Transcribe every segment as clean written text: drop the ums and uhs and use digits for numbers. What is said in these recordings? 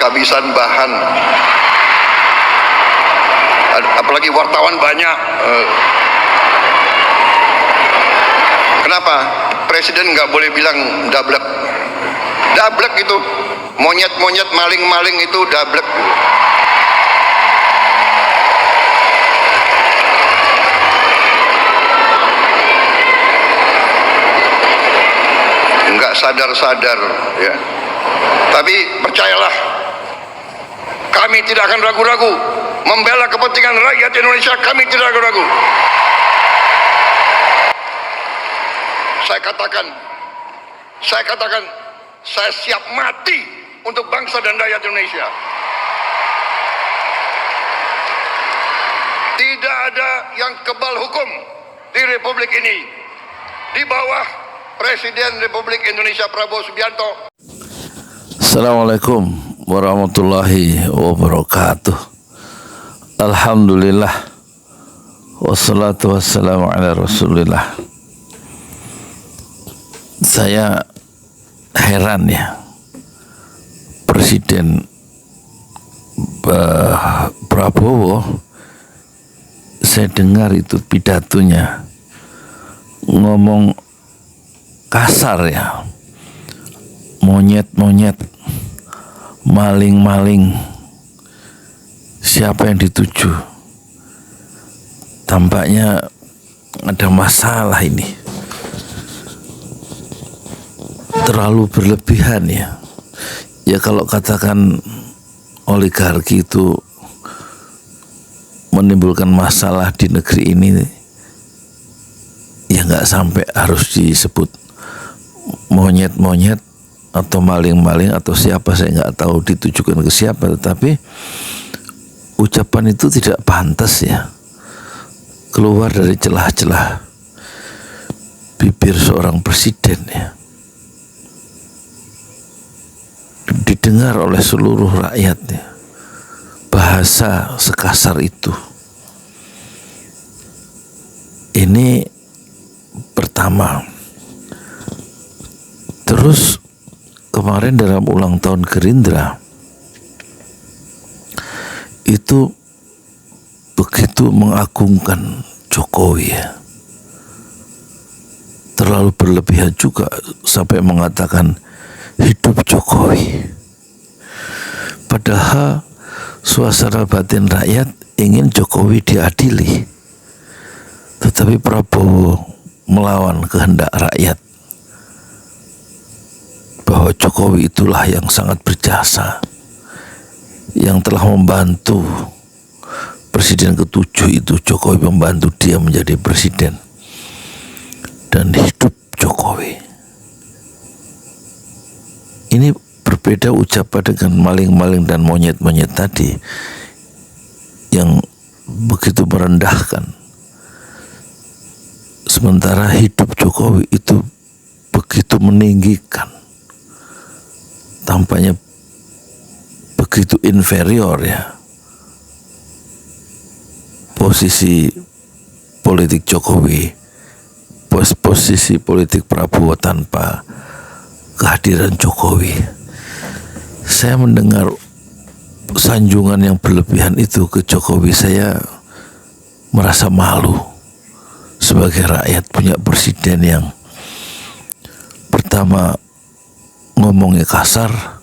kehabisan bahan, apalagi wartawan banyak. Kenapa presiden nggak boleh bilang dablek? Dablek itu monyet-monyet, maling-maling itu dablek. Nggak sadar-sadar ya. Tapi percayalah, kami tidak akan ragu-ragu membela kepentingan rakyat Indonesia. Kami tidak ragu-ragu. Saya katakan, saya siap mati untuk bangsa dan rakyat Indonesia. Tidak ada yang kebal hukum di Republik ini di bawah Presiden Republik Indonesia Prabowo Subianto. Assalamualaikum warahmatullahi wabarakatuh. Alhamdulillah, wassalatu wassalamu ala rasulillah. Saya heran ya, Presiden Prabowo, saya dengar itu pidatonya ngomong kasar ya, monyet-monyet, maling-maling. Siapa yang dituju? Tampaknya ada masalah ini. Terlalu berlebihan ya. Ya kalau katakan oligarki itu menimbulkan masalah di negeri ini, ya nggak sampai harus disebut monyet-monyet atau maling-maling atau siapa, saya nggak tahu ditujukan ke siapa, tetapi ucapan itu tidak pantas ya keluar dari celah-celah bibir seorang presiden ya, didengar oleh seluruh rakyat ya, bahasa sekasar itu. Ini pertama. Terus kemarin dalam ulang tahun Gerindra itu begitu mengagungkan Jokowi ya, terlalu berlebihan juga sampai mengatakan hidup Jokowi. Padahal suasana batin rakyat ingin Jokowi diadili, tetapi Prabowo melawan kehendak rakyat bahwa Jokowi itulah yang sangat berjasa, yang telah membantu presiden ke-7 itu. Jokowi membantu dia menjadi presiden, dan hidup Jokowi. Ini berbeda ucapan dengan maling-maling dan monyet-monyet tadi yang begitu merendahkan. Sementara hidup Jokowi itu begitu meninggikan, tampaknya begitu inferior ya posisi politik Jokowi, posisi politik Prabowo tanpa kehadiran Jokowi. Saya mendengar sanjungan yang berlebihan itu ke Jokowi, saya merasa malu sebagai rakyat punya presiden yang pertama ngomongnya kasar,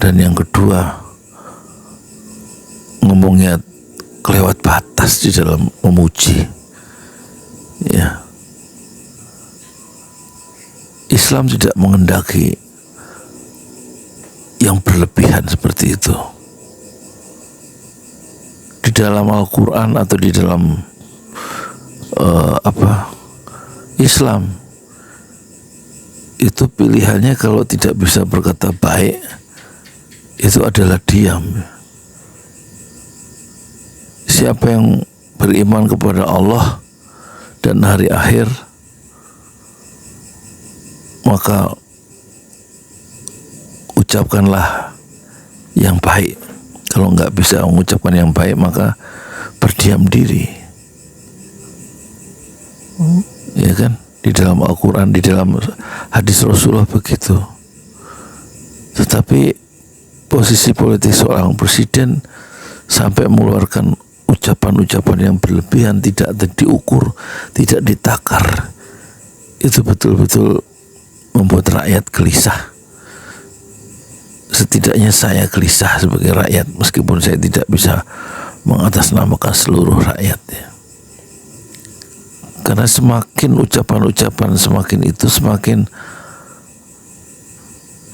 dan yang kedua ngomongnya kelewat batas di dalam memuji ya. Islam tidak mengendaki yang berlebihan seperti itu. Di dalam Al-Quran atau di dalam Islam itu pilihannya kalau tidak bisa berkata baik, itu adalah diam. Siapa yang beriman kepada Allah dan hari akhir, maka ucapkanlah yang baik. Kalau nggak bisa mengucapkan yang baik, maka berdiam diri. Ya kan? Di dalam Al-Quran, di dalam hadis Rasulullah begitu. Tetapi posisi politik seorang presiden sampai mengeluarkan ucapan-ucapan yang berlebihan, tidak diukur, tidak ditakar, itu betul-betul membuat rakyat gelisah. Setidaknya saya gelisah sebagai rakyat, meskipun saya tidak bisa mengatasnamakan seluruh rakyat ya. Karena semakin ucapan-ucapan semakin itu semakin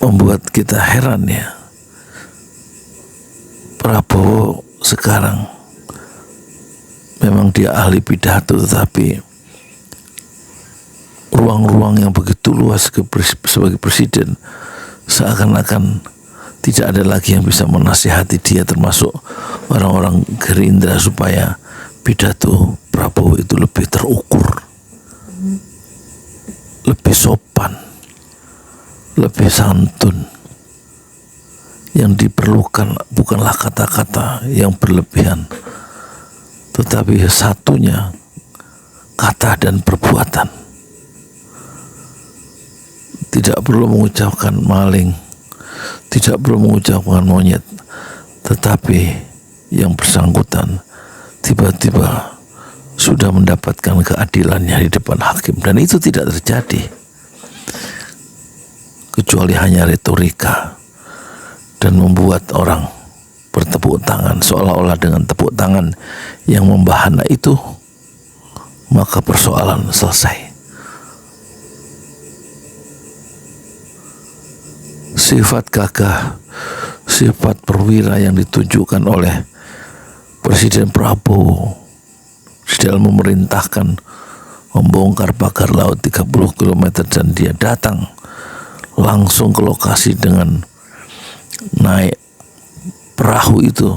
membuat kita heran ya. Prabowo sekarang memang dia ahli pidato, tetapi ruang-ruang yang begitu luas sebagai presiden seakan-akan tidak ada lagi yang bisa menasihati dia, termasuk orang-orang Gerindra, supaya pidato Prabowo itu lebih terukur, lebih sopan, lebih santun. Yang diperlukan bukanlah kata-kata yang berlebihan, tetapi satunya kata dan perbuatan. Tidak perlu mengucapkan maling, tidak perlu mengucapkan monyet, tetapi yang bersangkutan tiba-tiba sudah mendapatkan keadilannya di depan hakim, dan itu tidak terjadi kecuali hanya retorika dan membuat orang bertepuk tangan, seolah-olah dengan tepuk tangan yang membahana itu maka persoalan selesai. Sifat gagah, sifat perwira yang ditunjukkan oleh Presiden Prabowo di dalam memerintahkan membongkar pagar laut 30 km, dan dia datang langsung ke lokasi dengan naik perahu, itu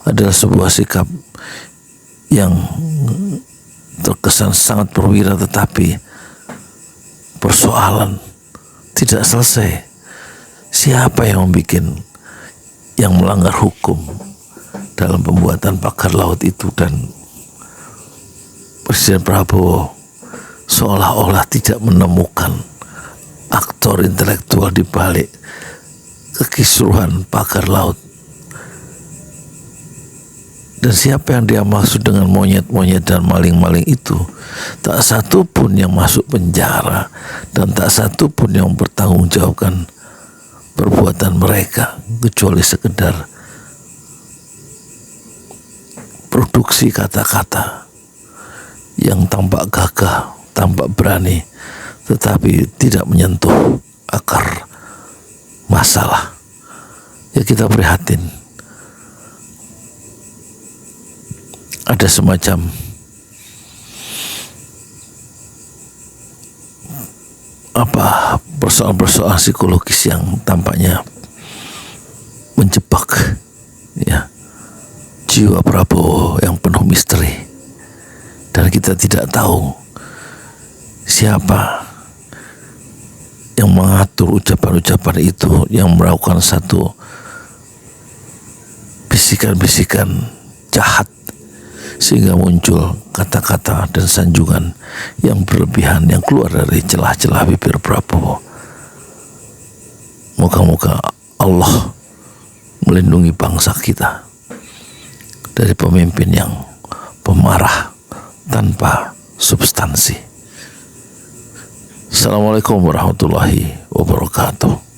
adalah sebuah sikap yang terkesan sangat perwira, tetapi persoalan tidak selesai. Siapa yang membuat, yang melanggar hukum dalam pembuatan pagar laut itu? Dan Presiden Prabowo seolah-olah tidak menemukan aktor intelektual di balik kekisruhan pagar laut. Dan siapa yang dia maksud dengan monyet-monyet dan maling-maling itu? Tak satu pun yang masuk penjara, dan tak satu pun yang bertanggungjawabkan perbuatan mereka, kecuali sekedar produksi kata-kata yang tampak gagah, tampak berani, tetapi tidak menyentuh akar masalah. Ya, kita prihatin. Ada semacam persoalan-persoalan psikologis yang tampaknya menjebak ya jiwa Prabowo yang penuh misteri, dan kita tidak tahu siapa yang mengatur ucapan-ucapan itu, yang melakukan satu bisikan-bisikan jahat sehingga muncul kata-kata dan sanjungan yang berlebihan yang keluar dari celah-celah bibir Prabowo. Moga-moga Allah melindungi bangsa kita dari pemimpin yang pemarah tanpa substansi. Assalamualaikum warahmatullahi wabarakatuh.